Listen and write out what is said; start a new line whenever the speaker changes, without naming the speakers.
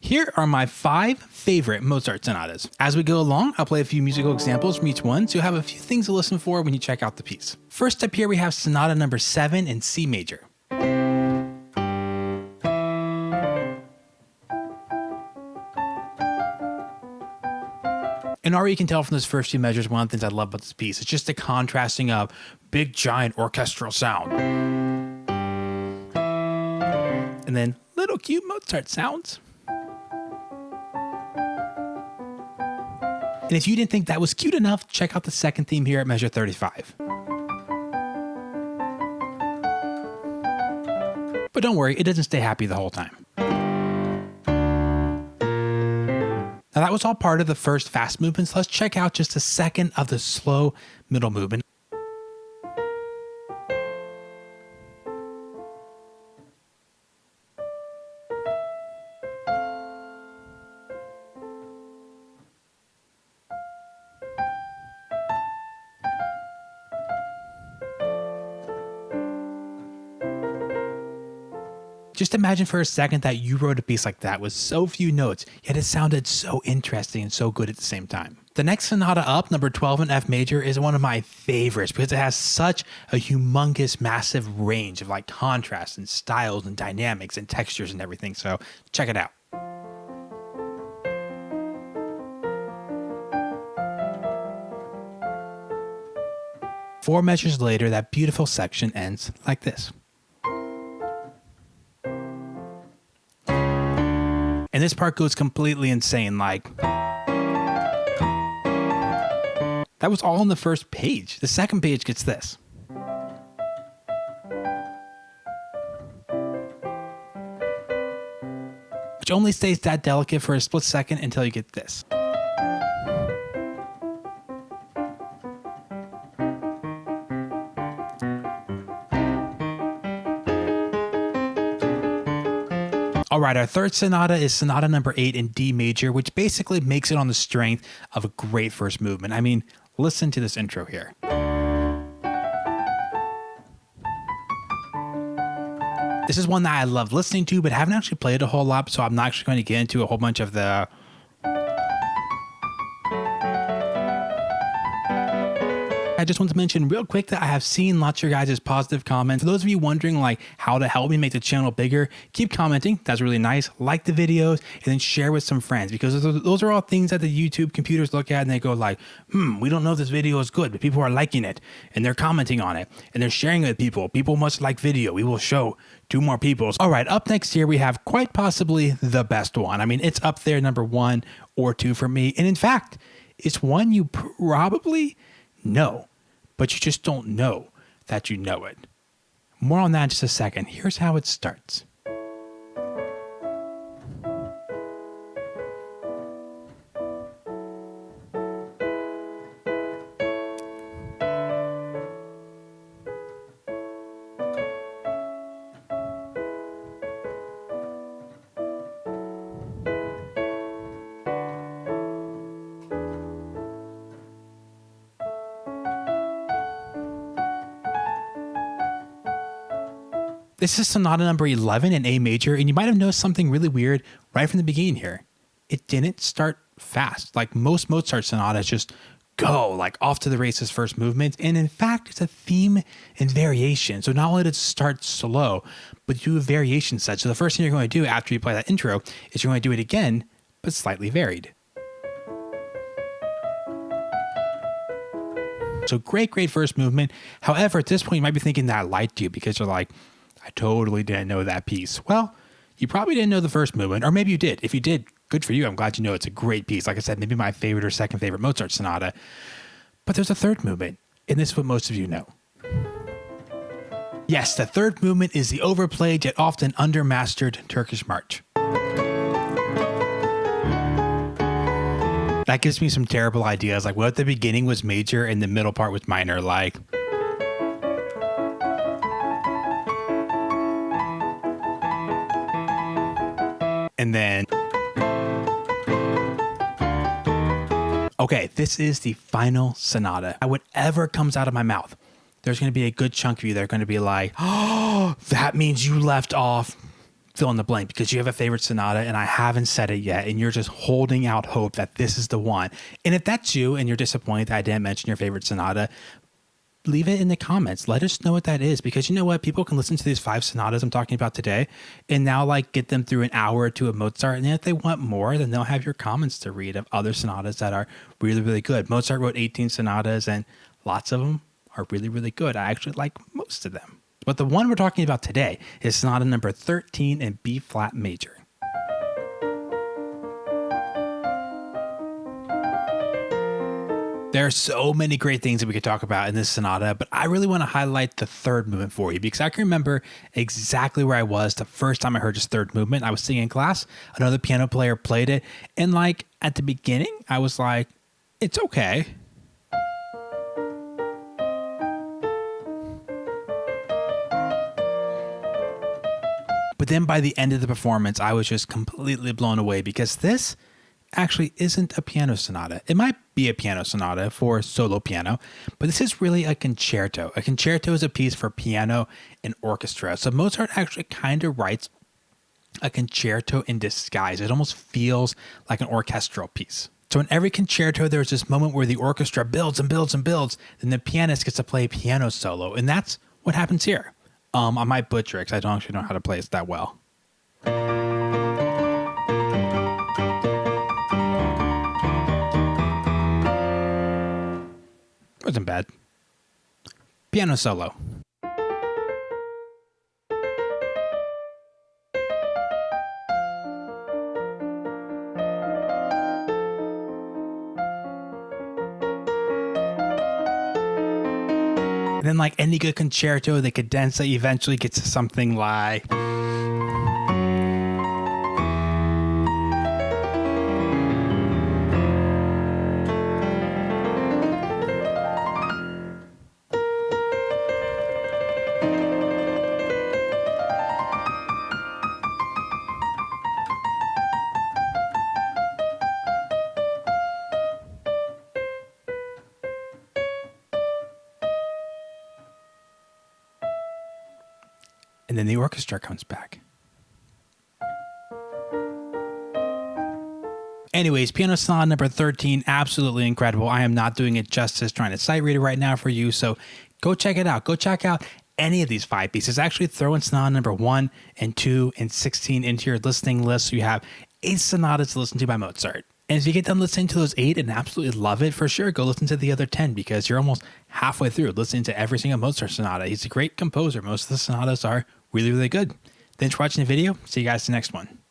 Here are my 5 favorite Mozart sonatas. As we go along, I'll play a few musical examples from each one, so you'll have a few things to listen for when you check out the piece. First up here we have Sonata number 7 in C major. And already you can tell from those first few measures, one of the things I love about this piece is just the contrasting of big, giant orchestral sound. And then little cute Mozart sounds. And if you didn't think that was cute enough, check out the second theme here at measure 35. But don't worry, it doesn't stay happy the whole time. Now that was all part of the first fast movements. Let's check out just a second of the slow middle movement. Just imagine for a second that you wrote a piece like that with so few notes, yet it sounded so interesting and so good at the same time. The next sonata up, number 12 in F major, is one of my favorites because it has such a humongous, massive range of like contrasts and styles and dynamics and textures and everything. So check it out. Four measures later, that beautiful section ends like this. And this part goes completely insane, like that was all on the first page. The second page gets this. Which only stays that delicate for a split second until you get this. All right, our third sonata is Sonata number 8 in D major, which basically makes it on the strength of a great first movement. I mean, listen to this intro here. This is one that I love listening to, but haven't actually played a whole lot, so I'm not actually going to get into a whole bunch of the I just want to mention real quick that I have seen lots of your guys' positive comments. For those of you wondering like how to help me make the channel bigger, keep commenting. That's really nice. Like the videos and then share with some friends, because those are all things that the YouTube computers look at and they go like, we don't know if this video is good, but people are liking it and they're commenting on it and they're sharing it with people. People must like video. We will show 2 more people. All right, up next here we have quite possibly the best one. I mean, it's up there number 1 or 2 for me. And in fact, it's one you probably know, but you just don't know that you know it. More on that in just a second. Here's how it starts. This is Sonata number 11 in A major, and you might have noticed something really weird right from the beginning here. It didn't start fast. Like most Mozart sonatas just go like off to the races first movement. And in fact, it's a theme and variation. So not only does it start slow, but you do a variation set. So the first thing you're going to do after you play that intro is you're going to do it again, but slightly varied. So great first movement. However, at this point, you might be thinking that I lied to you because you're like, I totally didn't know that piece. Well, you probably didn't know the first movement, or maybe you did. If you did, good for you. I'm glad you know it's a great piece. Like I said, maybe my favorite or second favorite Mozart sonata. But there's a third movement, and this is what most of you know. Yes, the third movement is the overplayed yet often undermastered Turkish march. That gives me some terrible ideas. Like what if the beginning was major and the middle part was minor, like. And then, okay, this is the final sonata. Whatever comes out of my mouth, there's going to be a good chunk of you that are going to be like, oh, that means you left off fill in the blank because you have a favorite sonata and I haven't said it yet and you're just holding out hope that this is the one. And if that's you and you're disappointed that I didn't mention your favorite sonata, leave it in the comments. Let us know what that is, because you know what? People can listen to these 5 sonatas I'm talking about today and now like get them through an hour or two of Mozart. And then if they want more, then they'll have your comments to read of other sonatas that are really, really good. Mozart wrote 18 sonatas and lots of them are really, really good. I actually like most of them. But the one we're talking about today is Sonata number 13 in B flat major. There are so many great things that we could talk about in this sonata, but I really want to highlight the third movement for you because I can remember exactly where I was the first time I heard this third movement. I was singing in class, another piano player played it, and like at the beginning, I was like, it's okay. But then by the end of the performance, I was just completely blown away because this actually isn't a piano sonata. It might be a piano sonata for solo piano, but this is really a concerto. A concerto is a piece for piano and orchestra. So Mozart actually kind of writes a concerto in disguise. It almost feels like an orchestral piece. So in every concerto, there's this moment where the orchestra builds and builds and builds, then the pianist gets to play a piano solo, and that's what happens here. I might butcher it because I don't actually know how to play it that well. Wasn't bad. Piano solo. And then like any good concerto, the cadenza eventually gets to something like... And then the orchestra comes back. Anyways, Piano Sonata number 13, absolutely incredible. I am not doing it justice trying to sight read it right now for you, so go check it out. Go check out any of these 5 pieces. Actually throw in Sonata number 1 and 2 and 16 into your listening list so you have 8 sonatas to listen to by Mozart. And if you get done listening to those 8 and absolutely love it, for sure, go listen to the other 10 because you're almost halfway through listening to every single Mozart sonata. He's a great composer. Most of the sonatas are really, really good. Thanks for watching the video. See you guys in the next one.